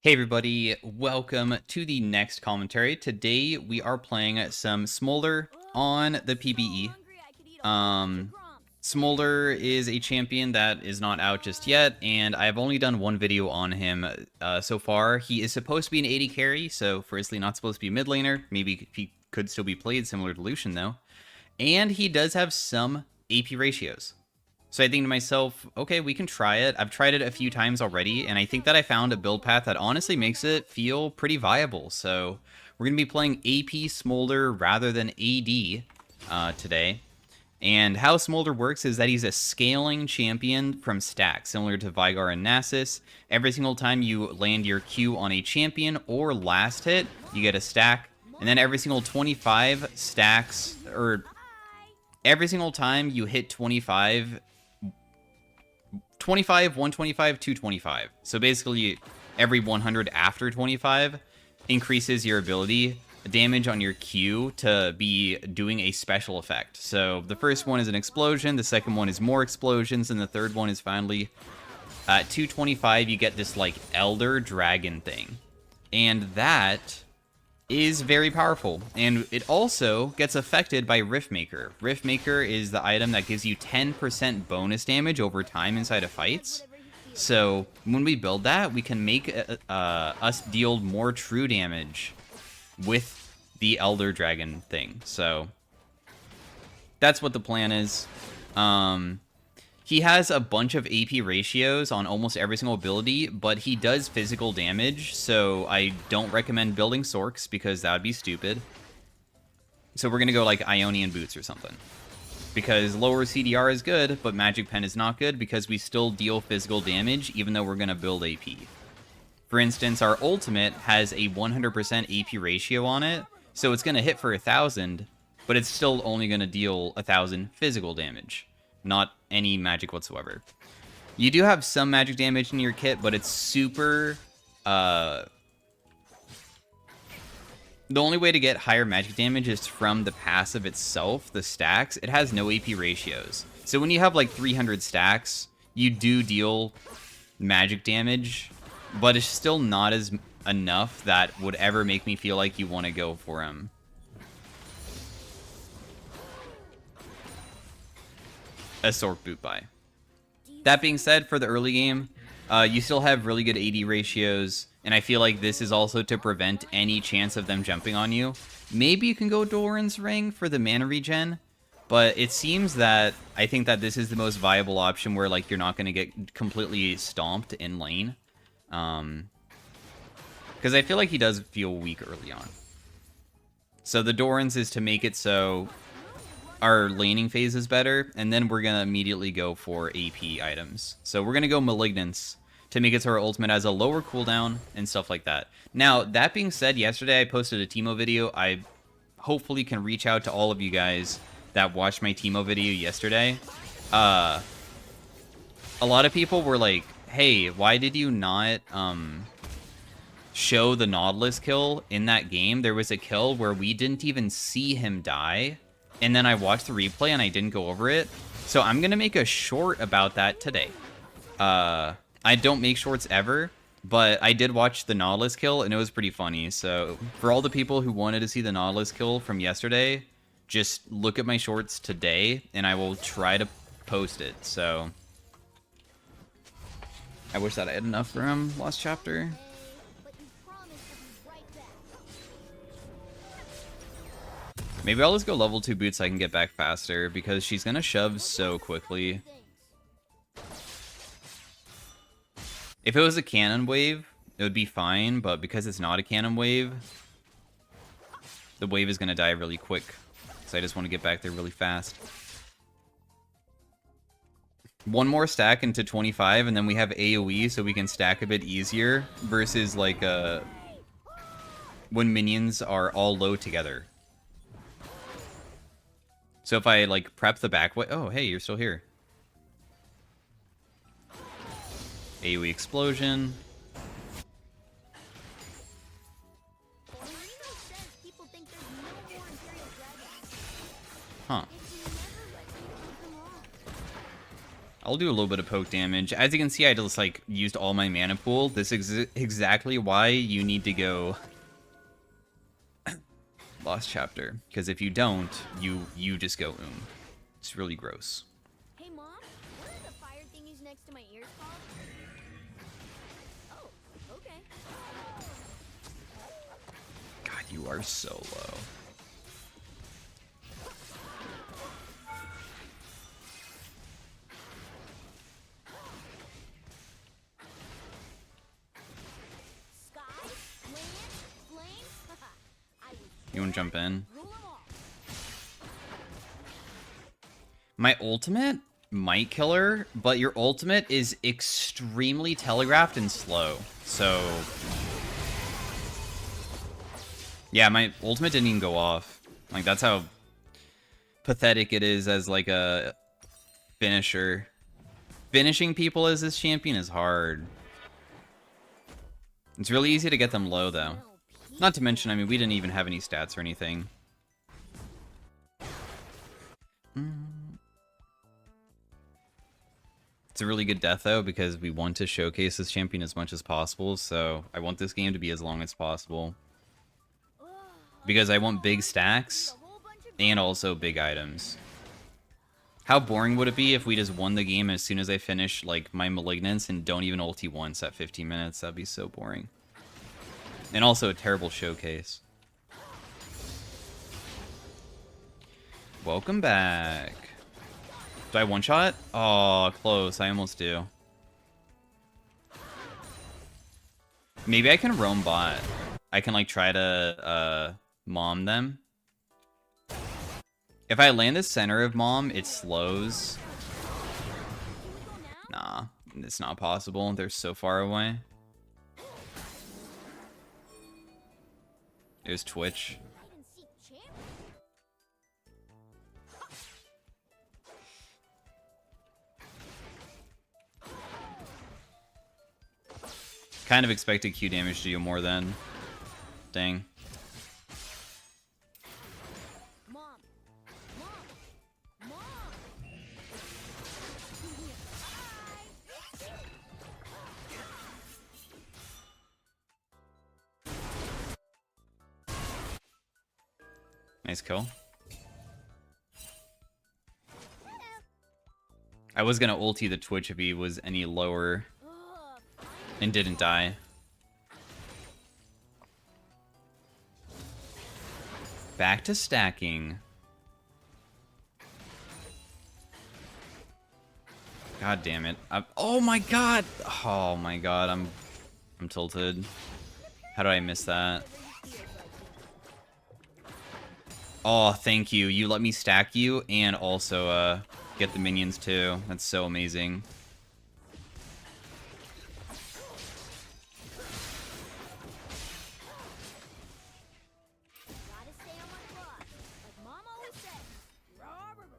Hey everybody, welcome to the next commentary. Today we are playing some Smolder on the PBE. Smolder is a champion that is not out just yet, and I've only done one video on him so far. He is supposed to be an AD carry, so firstly not supposed to be a mid laner. Maybe he could still be played similar to Lucian though. And he does have some AP ratios. So I think to myself, okay, we can try it. I've tried it a few times already, and I think that I found a build path that honestly makes it feel pretty viable. So we're going to be playing AP Smolder rather than AD today. And how Smolder works is that he's a scaling champion from stacks, similar to Vigar and Nasus. Every single time you land your Q on a champion or last hit, you get a stack. And then every single 25 stacks, or every single time you hit 25, 125, 225. So basically, every 100 after 25 increases your ability damage on your Q to be doing a special effect. So the first one is an explosion, the second one is more explosions, and the third one is finally at 225 you get this like Elder Dragon thing. And that is very powerful, and it also gets affected by Riftmaker. Riftmaker is the item that gives you 10% bonus damage over time inside of fights. So when we build that, we can make us deal more true damage with the Elder Dragon thing. So that's what the plan is. He has a bunch of AP ratios on almost every single ability, but he does physical damage, so I don't recommend building Sorks because that would be stupid. So we're going to go like Ionian Boots or something. Because lower CDR is good, but Magic Pen is not good because we still deal physical damage even though we're going to build AP. For instance, our ultimate has a 100% AP ratio on it, so it's going to hit for 1,000, but it's still only going to deal 1,000 physical damage. Not any magic whatsoever. You do have some magic damage in your kit, but it's super... the only way to get higher magic damage is from the passive itself, the stacks. It has no AP ratios. So when you have like 300 stacks, you do deal magic damage, but it's still not as enough that would ever make me feel like you want to go for him. A Sork boot buy. That being said, for the early game, you still have really good AD ratios, and I feel like this is also to prevent any chance of them jumping on you. Maybe you can go Doran's Ring for the mana regen, but it seems that I think that this is the most viable option where like you're not going to get completely stomped in lane. Because I feel like he does feel weak early on. So the Doran's is to make it so our laning phase is better, and then we're going to immediately go for AP items. So we're going to go Malignance to make it so our ultimate has a lower cooldown and stuff like that. Now, that being said, yesterday I posted a Teemo video. I hopefully can reach out to all of you guys that watched my Teemo video yesterday. A lot of people were like, hey, why did you not show the Nautilus kill in that game? There was a kill where we didn't even see him die, and then I watched the replay and I didn't go over it. So I'm going to make a short about that today. I don't make shorts ever, but I did watch the Nautilus kill and it was pretty funny. So for all the people who wanted to see the Nautilus kill from yesterday, just look at my shorts today and I will try to post it. So I wish that I had enough for him last chapter. Maybe I'll just go level 2 boots so I can get back faster, because she's going to shove so quickly. If it was a cannon wave, it would be fine, but because it's not a cannon wave, the wave is going to die really quick. So I just want to get back there really fast. One more stack into 25, and then we have AoE, so we can stack a bit easier, versus like when minions are all low together. So if I, like, prep the back way... Oh, hey, you're still here. AoE explosion. Huh. I'll do a little bit of poke damage. As you can see, I just like used all my mana pool. This is exactly why you need to go Lost Chapter, because if you don't, you just go It's really gross. Hey Mom, what are the fire thingies next to my ears called? Oh, okay. God, you are so low. Sky, land, flame. I was You want to jump in? rule 'em all. My ultimate might kill her, but your ultimate is extremely telegraphed and slow. So, yeah, my ultimate didn't even go off. Like, that's how pathetic it is as, like, a finisher. Finishing people as this champion is hard. It's really easy to get them low, though. Not to mention, I mean, we didn't even have any stats or anything. It's a really good death, though, because we want to showcase this champion as much as possible, so I want this game to be as long as possible. Because I want big stacks, and also big items. How boring would it be if we just won the game as soon as I finish, like, my Malignance and don't even ulti once at 15 minutes? That'd be so boring. And also a terrible showcase. Welcome back. Do I one-shot? Oh, close. I almost do. Maybe I can roam bot. I can, like, try to, mom them. If I land the center of mom, it slows. Nah, it's not possible. They're so far away. There's Twitch. Kind of expected Q damage to do more than. Dang. Mom, Mom, Mom. Nice kill. I was gonna ulti the Twitch if he was any lower and didn't die. Back to stacking. God damn it. Oh my god! Oh my god, I'm tilted. How did I miss that? Oh, thank you. You let me stack you and also get the minions too. That's so amazing.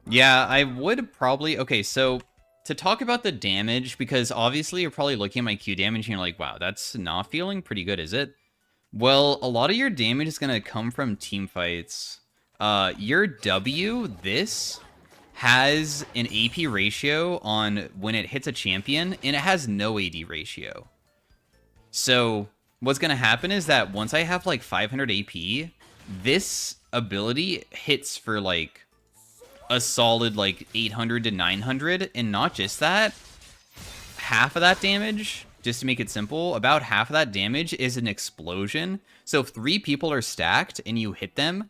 Yeah, I would probably... Okay, so to talk about the damage, because obviously you're probably looking at my Q damage and you're like, wow, that's not feeling pretty good, is it? Well, a lot of your damage is going to come from team fights. Your W, this, has an AP ratio on when it hits a champion, and it has no AD ratio. So what's going to happen is that once I have like 500 AP, this ability hits for like a solid like 800 to 900, and not just that, half of that damage, just to make it simple, about half of that damage is an explosion. So if 3 people are stacked and you hit them,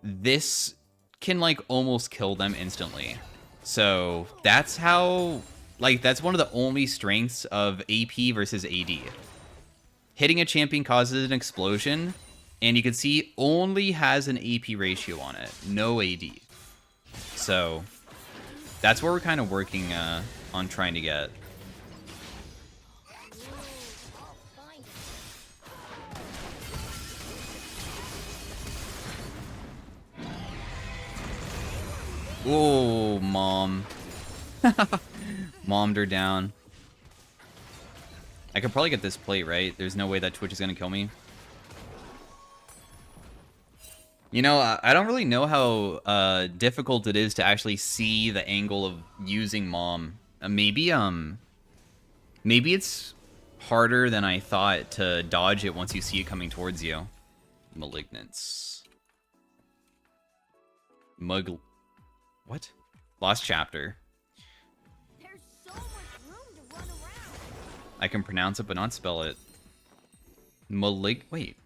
this can like almost kill them instantly. So that's how, like, that's one of the only strengths of AP versus AD. Hitting a champion causes an explosion, and you can see only has an AP ratio on it, no AD. So that's what we're kind of working on trying to get. Oh, mom. Mommed her down. I could probably get this plate, right? There's no way that Twitch is going to kill me. You know, I don't really know how difficult it is to actually see the angle of using mom. Maybe it's harder than I thought to dodge it once you see it coming towards you. Malignance. What? Lost chapter. There's so much room to run around. I can pronounce it but not spell it. Wait.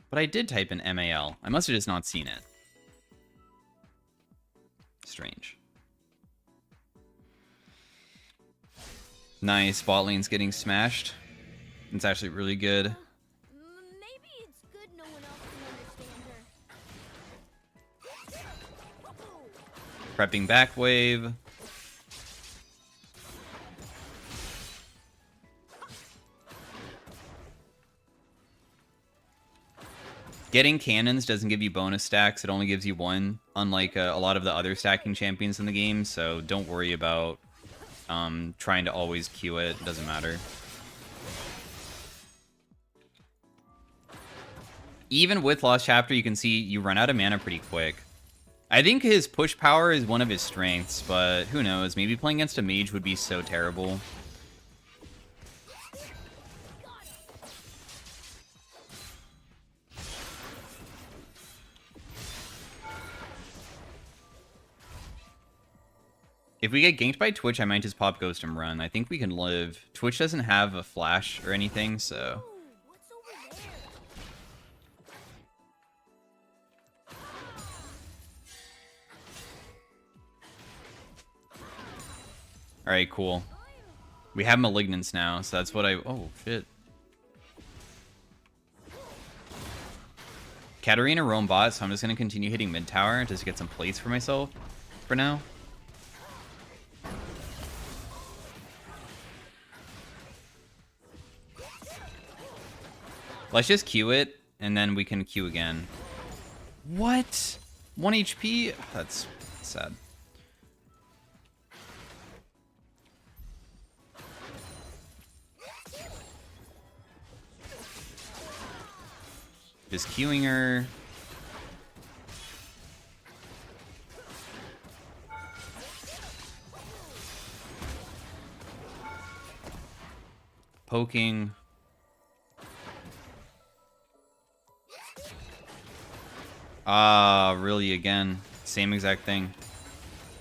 But I did type in MAL. I must have just not seen it. Strange. Nice, bot lane's getting smashed. It's actually really good. Maybe it's good no one else can understand her. Prepping back wave. Getting cannons doesn't give you bonus stacks. It only gives you one, unlike a lot of the other stacking champions in the game. So don't worry about trying to always queue it. It doesn't matter. Even with Lost Chapter, you can see you run out of mana pretty quick. I think his push power is one of his strengths, but who knows? Maybe playing against a mage would be so terrible. If we get ganked by Twitch, I might just pop Ghost and run. I think we can live. Twitch doesn't have a flash or anything, so... What's over there? Alright, cool. We have Malignance now, so that's what I... Oh, shit. Katarina roam bot, so I'm just going to continue hitting mid tower just to get some plates for myself for now. Let's just queue it, and then we can queue again. What? 1 HP? That's sad. Just queuing her. Poking. Ah, really again. Same exact thing.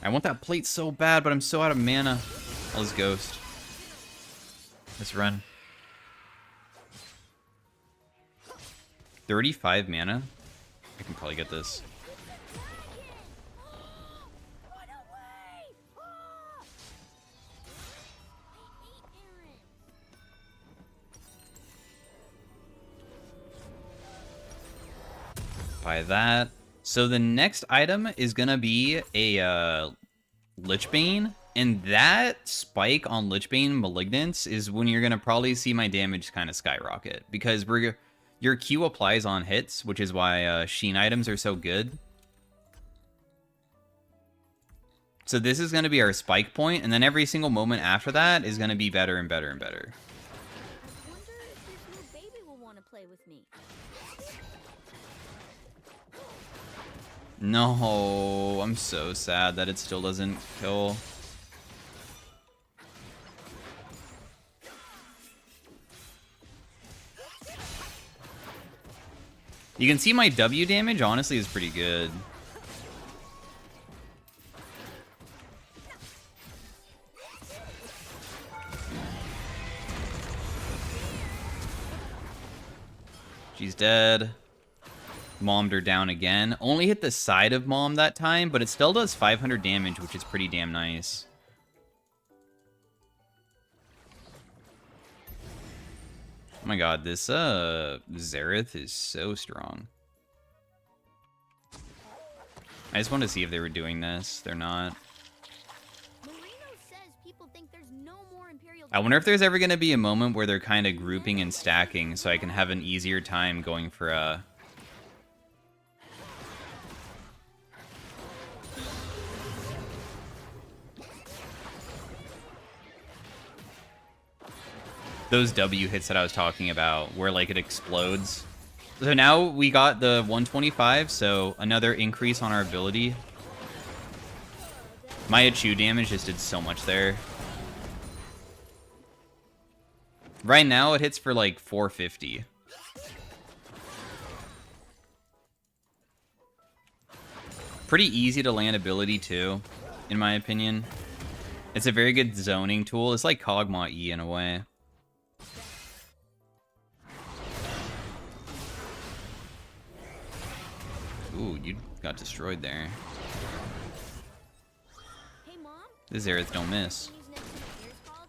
I want that plate so bad, but I'm so out of mana. I'll just ghost. Let's run. 35 mana? I can probably get this. Run away! Buy that. So the next item is gonna be a Lichbane, and that spike on Lichbane Malignance is when you're gonna probably see my damage kind of skyrocket, because your Q applies on hits, which is why Sheen items are so good. So this is gonna be our spike point, and then every single moment after that is gonna be better and better and better. I wonder if this new baby will want to play with me. No, I'm so sad that it still doesn't kill. You can see my W damage, honestly, is pretty good. She's dead. Mommed her down again. Only hit the side of Mom that time, but it still does 500 damage, which is pretty damn nice. Oh my god, this Xerath is so strong. I just wanted to see if they were doing this. They're not. Marino says people think there's no more Imperial. I wonder if there's ever going to be a moment where they're kind of grouping and stacking so I can have an easier time going for those W hits that I was talking about, where like it explodes. So now we got the 125, so another increase on our ability. My Achu damage just did so much there. Right now, it hits for like 450. Pretty easy to land ability too, in my opinion. It's a very good zoning tool. It's like Kog'Maw E in a way. Ooh, you got destroyed there. Hey, Mom? The Zereth don't miss. Who's next in the year's called?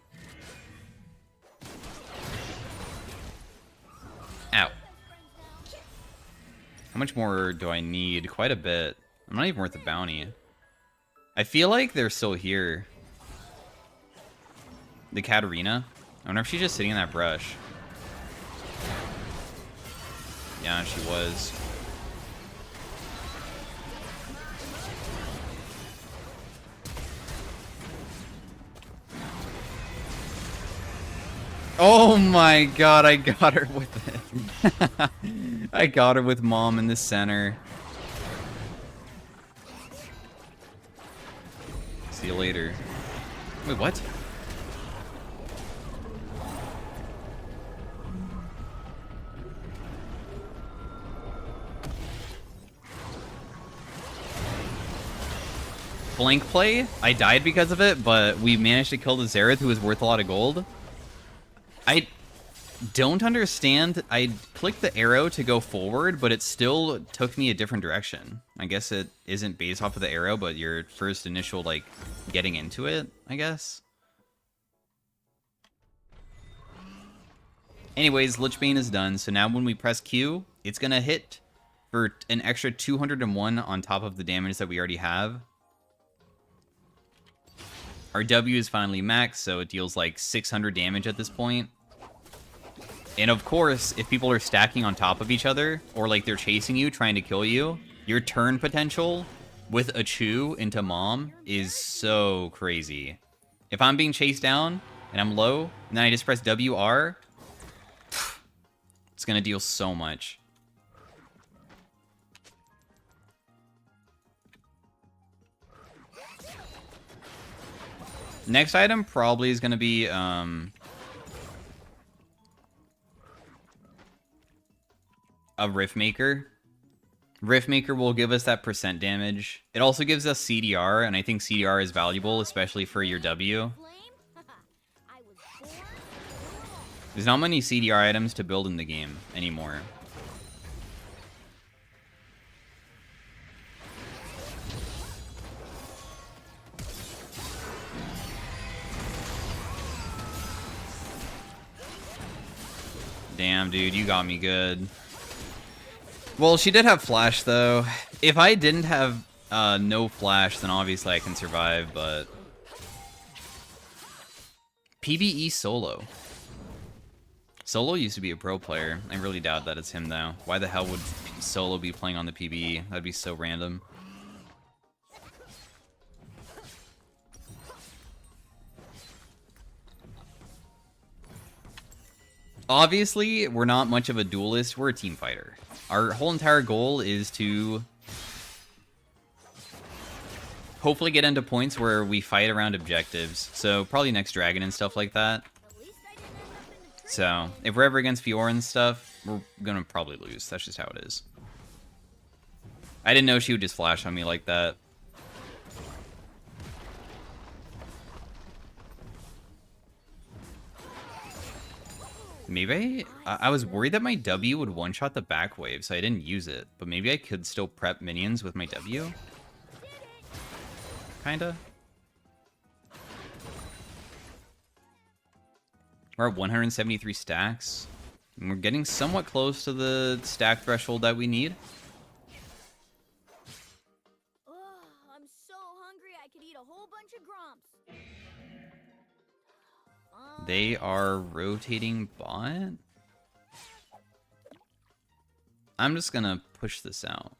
Ow. How much more do I need? Quite a bit. I'm not even worth a bounty. I feel like they're still here. The Katarina? I wonder if she's just sitting in that brush. Yeah, she was. Oh my god, I got her with it. I got her with Mom in the center. See you later. Wait, what? Blank play? I died because of it, but we managed to kill the Zereth, who was worth a lot of gold. I don't understand. I clicked the arrow to go forward, but it still took me a different direction. I guess it isn't based off of the arrow, but your first initial, like, getting into it, I guess. Anyways, Lichbane is done, so now when we press Q, it's gonna hit for an extra 201 on top of the damage that we already have. Our W is finally maxed, so it deals like 600 damage at this point. And of course, if people are stacking on top of each other, or like they're chasing you, trying to kill you, your turn potential with Achu into Mom is so crazy. If I'm being chased down, and I'm low, and then I just press WR, it's gonna deal so much. Next item probably is going to be a Riftmaker. Riftmaker will give us that percent damage. It also gives us CDR, and I think CDR is valuable, especially for your W. There's not many CDR items to build in the game anymore. Damn, dude, you got me good. Well, she did have flash, though. If I didn't have no flash, then obviously I can survive, but... PvE Solo. Solo used to be a pro player. I really doubt that it's him, though. Why the hell would Solo be playing on the PvE? That'd be so random. Obviously, we're not much of a duelist. We're a team fighter. Our whole entire goal is to hopefully get into points where we fight around objectives. So probably next dragon and stuff like that. So if we're ever against Fiora and stuff, we're gonna probably lose. That's just how it is. I didn't know she would just flash on me like that. Maybe I was worried that my W would one-shot the back wave, so I didn't use it. But maybe I could still prep minions with my W? Kinda. We're at 173 stacks. And we're getting somewhat close to the stack threshold that we need. Oh, I'm so hungry I could eat a whole bunch of grumps. They are rotating bot. I'm just gonna push this out.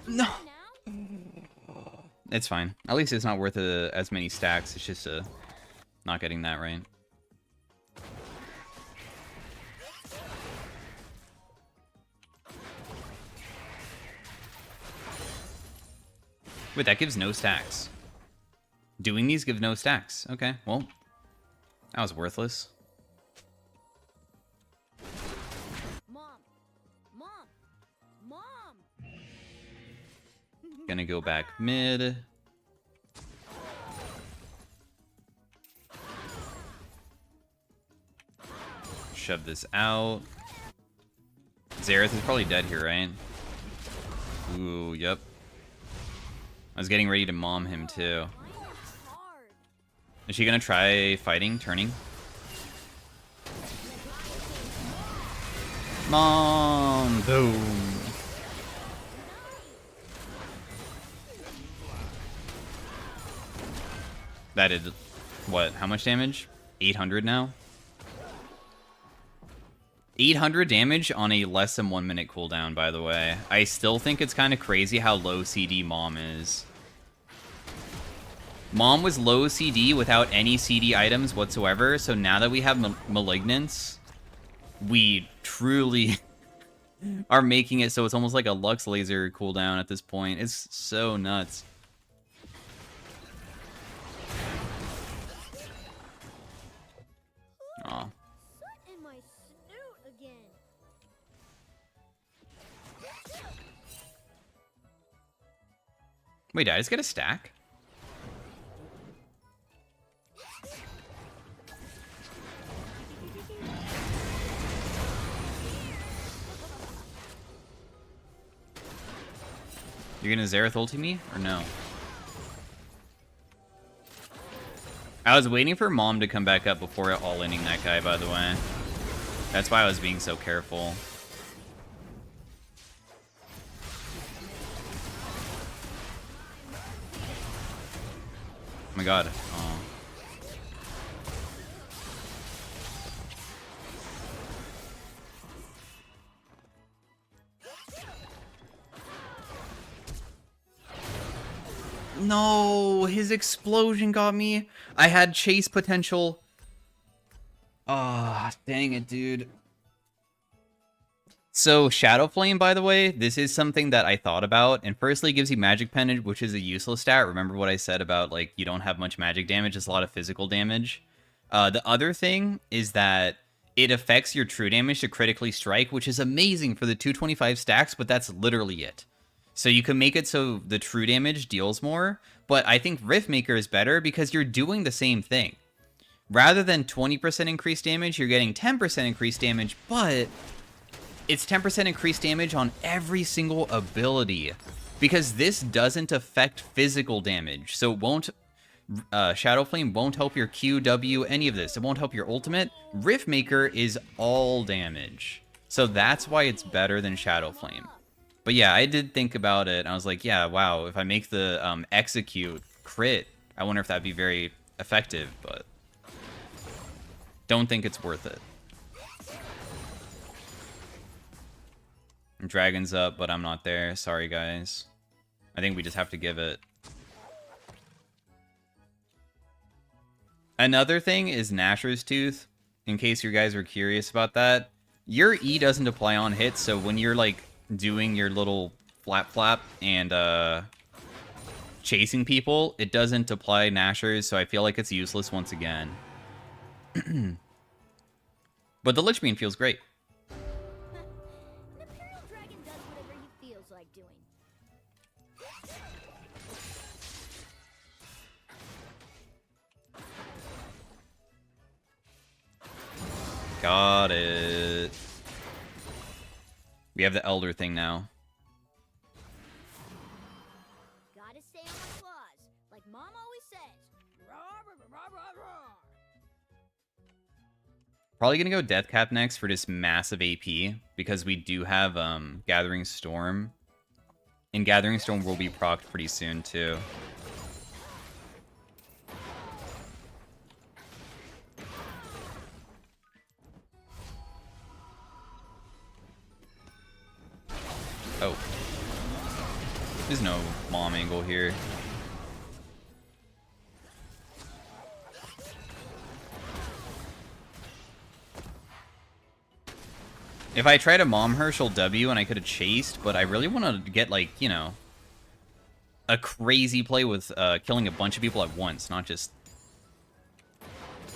No. It's fine. At least it's not worth as many stacks. It's just not getting that right. Wait, that gives no stacks. Doing these gives no stacks. Okay, well, that was worthless. Mom, mom, mom. Gonna go back mid. Shove this out. Zareth is probably dead here, right? Ooh, yep. I was getting ready to mom him too. Is she gonna try fighting, turning? Mom! Boom! That did, what, how much damage? 800 now? 800 damage on a less than 1 minute cooldown, by the way. I still think it's kind of crazy how low CD Mom is. Mom was low CD without any CD items whatsoever, so now that we have Malignance, we truly are making it so it's almost like a Lux Laser cooldown at this point. It's so nuts. Aw. In my snoot again. Wait, did I just get a stack? You're gonna Zareth ulti me, or no? I was waiting for Mom to come back up before all-inning that guy, by the way. That's why I was being so careful. Oh my god. Oh. No, his explosion got me. I had chase potential. Ah, dang it, dude. So, Shadow Flame, by the way, this is something that I thought about. And firstly, it gives you magic pendant, which is a useless stat. Remember what I said about, like, you don't have much magic damage. It's a lot of physical damage. The other thing is that it affects your true damage to critically strike, which is amazing for the 225 stacks, but that's literally it. So you can make it so the true damage deals more, but I think Riftmaker is better because you're doing the same thing. Rather than 20% increased damage, you're getting 10% increased damage, but it's 10% increased damage on every single ability. Because this doesn't affect physical damage, so it won't... Shadow Flame won't help your Q, W, any of this. It won't help your ultimate. Riftmaker is all damage. So that's why it's better than Shadow Flame. But yeah, I did think about it. I was like, yeah, wow, if I make the execute crit, I wonder if that'd be very effective, but don't think it's worth it. Dragon's up, but I'm not there. Sorry, guys. I think we just have to give it. Another thing is Nasher's Tooth, in case you guys were curious about that. Your E doesn't apply on hits, so when you're, like, doing your little flap and chasing people, it doesn't apply Nashers, so I feel like it's useless once again. But the Lich Bean feels great. An Imperial Dragon does whatever he feels like doing. Got it. We have the Elder thing now. Gotta stay on my claws, like Mom always says. Roar, roar, roar, roar, roar. Probably gonna go Deathcap next for just massive AP, because we do have Gathering Storm. And Gathering Storm will be procced pretty soon, too. Oh. There's no mom angle here. If I try to mom her, she'll W and I could have chased, but I really want to get, like, you know, a crazy play with killing a bunch of people at once, not just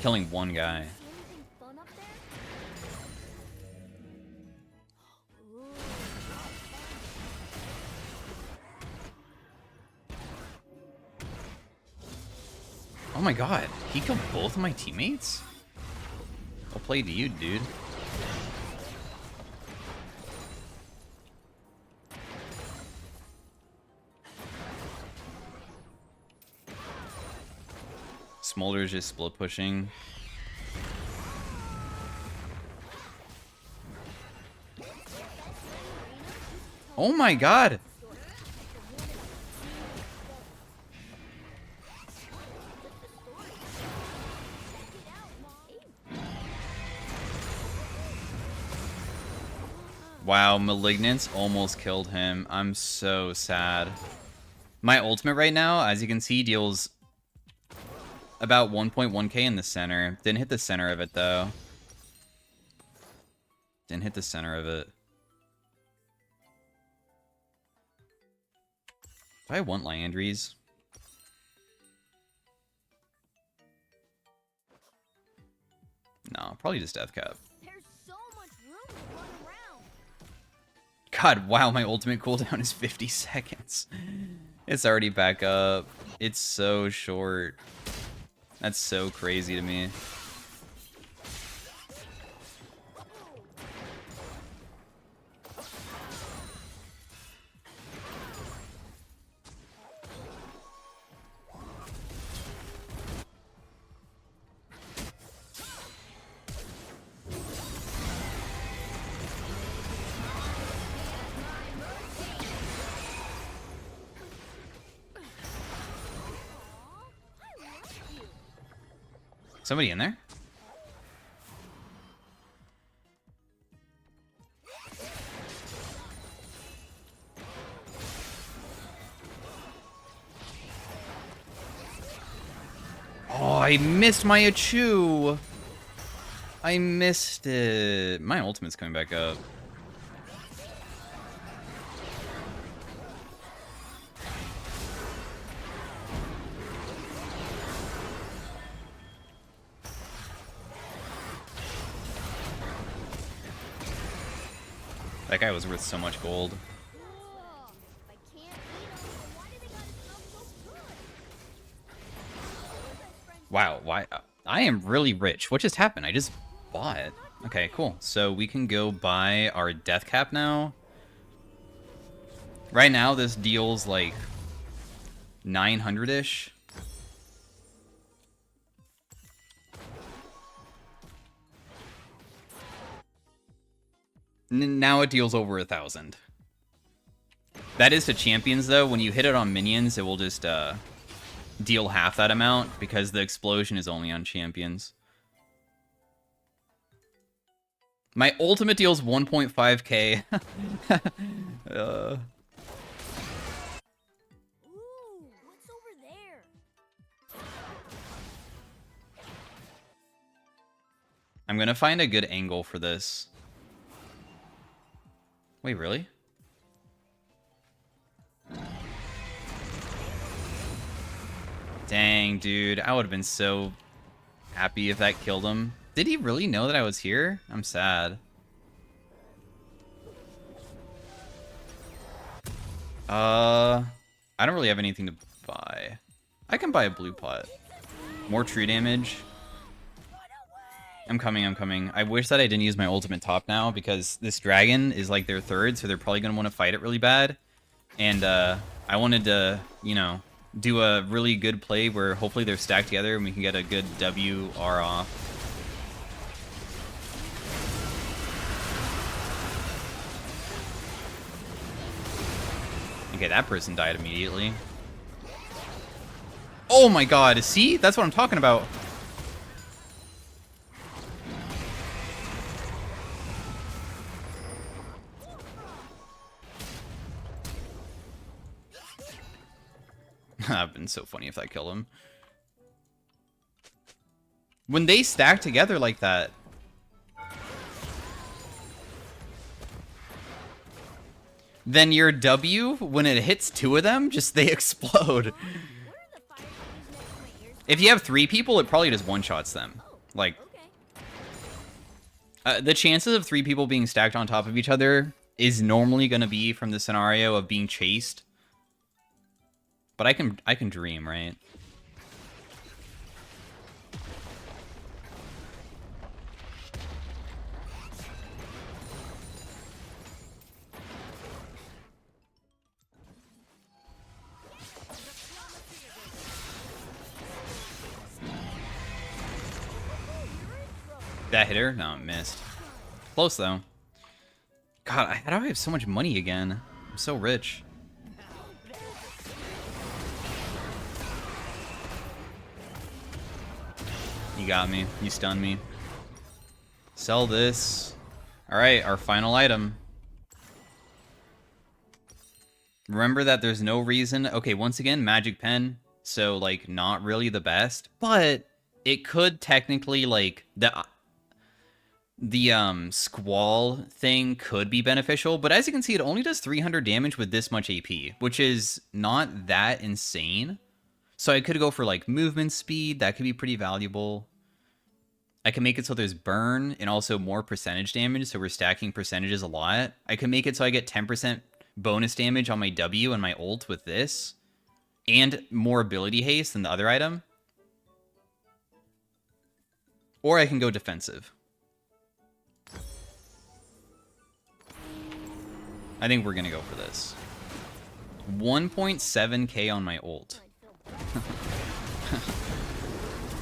killing one guy. See anything fun up there? Ooh. Oh my god, he killed both of my teammates? Well played to you, dude. Smolder's just split pushing. Oh my god! Wow, Malignance almost killed him. I'm so sad. My ultimate right now, as you can see, deals about 1.1k in the center. Didn't hit the center of it, though. Didn't hit the center of it. Do I want Liandry's? No, probably just Death Cap. There's so much room to run around. God, wow, my ultimate cooldown is 50 seconds. It's already back up. It's so short. That's so crazy to me. Somebody in there? Oh, I missed my Achu. I missed it. My ultimate's coming back up. That guy was worth so much gold. Whoa. If I can't eat 'em, then why do they gotta smell so good? Wow, why? I am really rich. What just happened? I just bought it. Okay, cool. So we can go buy our death cap now. Right now, this deals like 900-ish. Now it deals over 1,000. That is to champions, though. When you hit it on minions, it will just deal half that amount because the explosion is only on champions. My ultimate deals 1.5k. Ooh, what's over there? I'm gonna find a good angle for this. Wait, really? Dang, dude. I would have been so happy if that killed him. Did he really know that I was here? I'm sad. I don't really have anything to buy. I can buy a blue pot. More true damage. I'm coming, I'm coming. I wish that I didn't use my ultimate top now because this dragon is like their third, so they're probably going to want to fight it really bad. And I wanted to, you know, do a really good play where hopefully they're stacked together and we can get a good WR off. Okay, that person died immediately. Oh my god, see? That's what I'm talking about. That'd been so funny if that killed him. When they stack together like that. then your W, when it hits 2 of them, just they explode. What are the fire next to my ears? If you have 3 people, it probably just one-shots them. Like, Okay. the chances of 3 people being stacked on top of each other is normally going to be from the scenario of being chased. But I can dream, right? That hit her? No, it missed. Close, though. God, how do I have so much money again? I'm so rich. You got me. You stunned me. Sell this. Alright, our final item. Remember that there's no reason... Okay, once again, magic pen. So, like, not really the best. But it could technically, like... The Squall thing could be beneficial, but as you can see, it only does 300 damage with this much AP, which is not that insane. So I could go for, like, movement speed. That could be pretty valuable. I can make it so there's burn and also more percentage damage, so we're stacking percentages a lot. I can make it so I get 10% bonus damage on my W and my ult with this, and more ability haste than the other item. Or I can go defensive. I think we're going to go for this. 1.7k on my ult.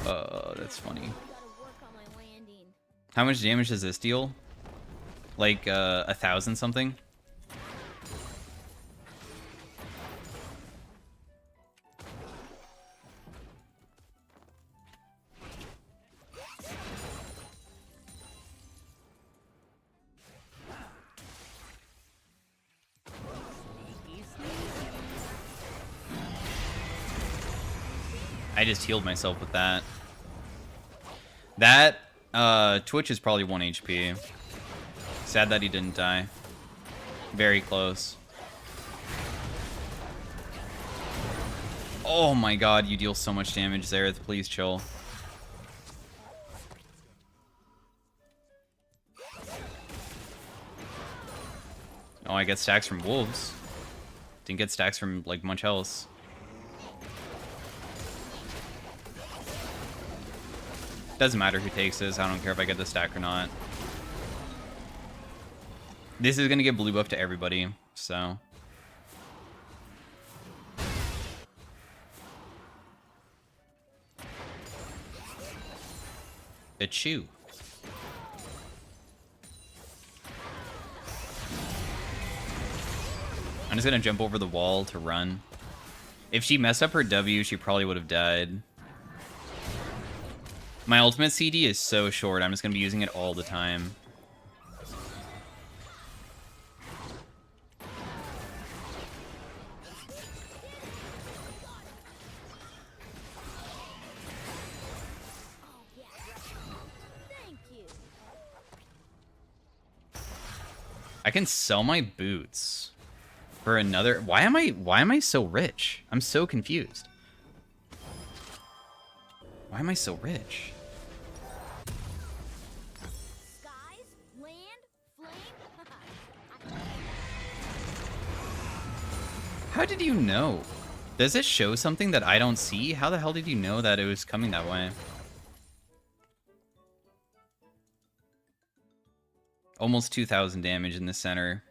That's funny. How much damage does this deal? Like, 1,000 something? I just healed myself with that. That, Twitch is probably 1 HP. Sad that he didn't die. Very close. Oh my god, you deal so much damage, Zareth. Please chill. Oh, I get stacks from wolves. Didn't get stacks from, like, much else. Doesn't matter who takes this. I don't care if I get the stack or not. This is going to give blue buff to everybody, so... A chew. I'm just going to jump over the wall to run. If she messed up her W, she probably would have died. My ultimate CD is so short, I'm just going to be using it all the time. I can sell my boots for another... Why am I so rich? I'm so confused. Why am I so rich? Skies, land, flame. How did you know? Does it show something that I don't see? How the hell did you know that it was coming that way? Almost 2,000 damage in the center.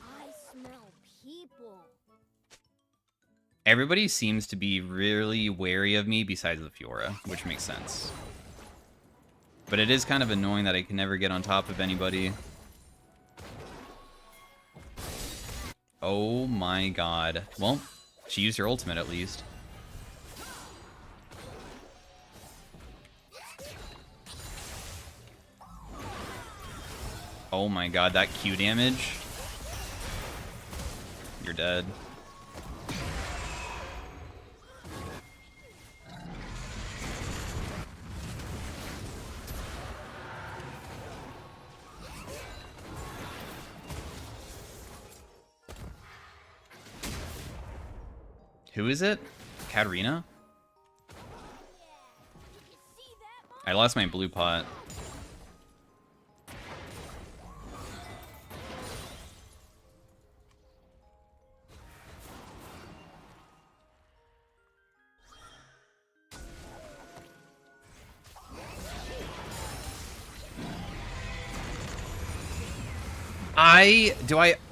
I smell people. Everybody seems to be really wary of me besides the Fiora, which makes sense. But it is kind of annoying that I can never get on top of anybody. Oh my god. Well, she used her ultimate at least. Oh my god, that Q damage. You're dead. Who is it? Katarina? You can see that, Mom? I lost my blue pot.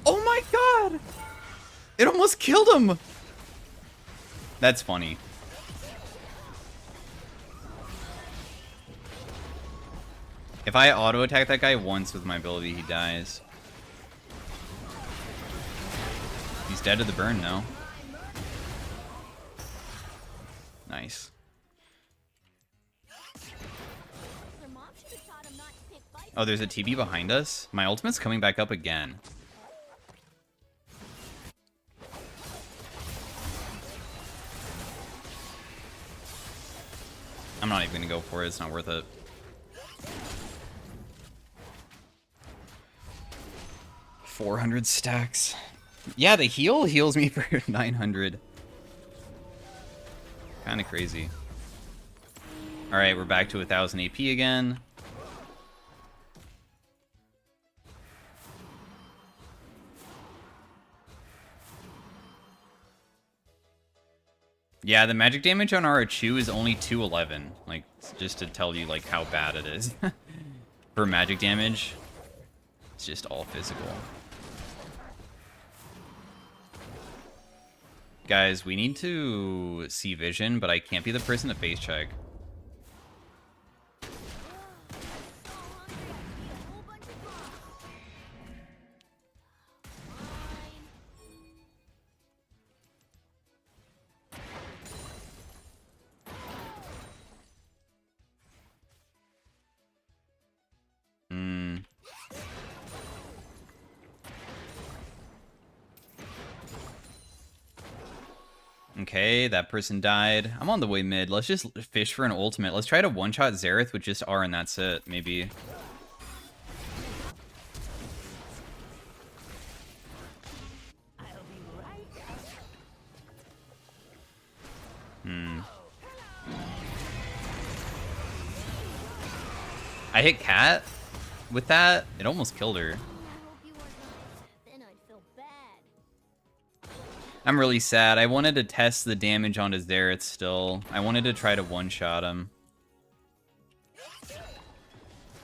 Oh my god! It almost killed him! That's funny. If I auto-attack that guy once with my ability, he dies. He's dead to the burn now. Nice. Their mom should have taught him not to pick fights. Oh, there's a TB behind us? My ultimate's coming back up again. I'm not even gonna go for it, it's not worth it. $400 stacks. Yeah, the heal heals me for 900. Kind of crazy. Alright, we're back to 1000 AP again. Yeah, the magic damage on our Chu is only 211. Like, just to tell you, like, how bad it is. For magic damage, it's just all physical. Guys, we need to see vision, but I can't be the person to face check. So hungry, I could eat a whole bunch of bombs. Hmm. Okay, that person died. I'm on the way mid. Let's just fish for an ultimate. Let's try to one-shot Xerath with just R and that's it, maybe. I hit Cat with that. It almost killed her. I hope you weren't nice. Then I'd feel bad. I'm really sad. I wanted to test the damage onto Xerath still. I wanted to try to one-shot him.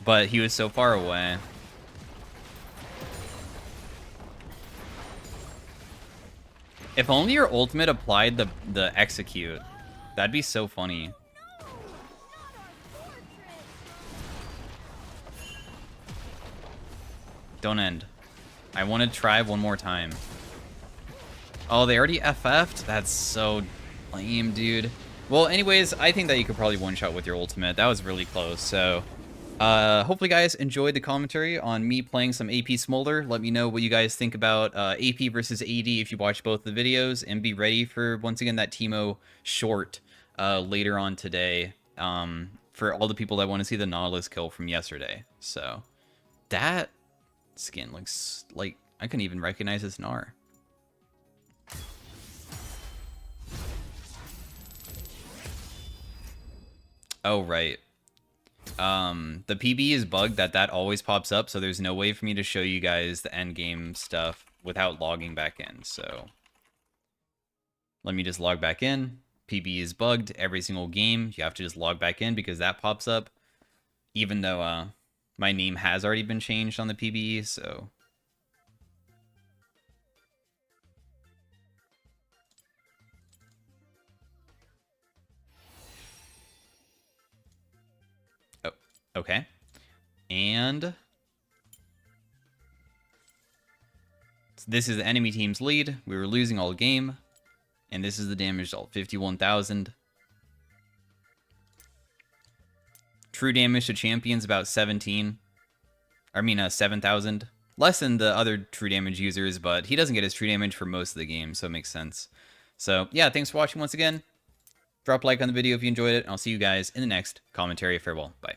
But he was so far away. If only your ultimate applied the execute. That'd be so funny. No, not our fortress. Don't end. I want to try one more time. Oh, they already FF'd? That's so lame, dude. Well, anyways, I think that you could probably one-shot with your ultimate. That was really close, so... hopefully guys enjoyed the commentary on me playing some AP Smolder. Let me know what you guys think about AP versus AD if you watch both the videos, and be ready for, once again, that Teemo short later on today for all the people that want to see the Nautilus kill from yesterday. So, that skin looks like I couldn't even recognize this Gnar. Oh, right. The PB is bugged that always pops up, so there's no way for me to show you guys the end game stuff without logging back in. So let me just log back in. PB is bugged every single game. You have to just log back in because that pops up, even though my name has already been changed on the PB. So okay. And this is the enemy team's lead. We were losing all game. And this is the damage result, 51,000. True damage to champions about 7,000. Less than the other true damage users, but he doesn't get his true damage for most of the game, so it makes sense. So yeah, thanks for watching once again. Drop a like on the video if you enjoyed it, and I'll see you guys in the next commentary. Farewell. Bye.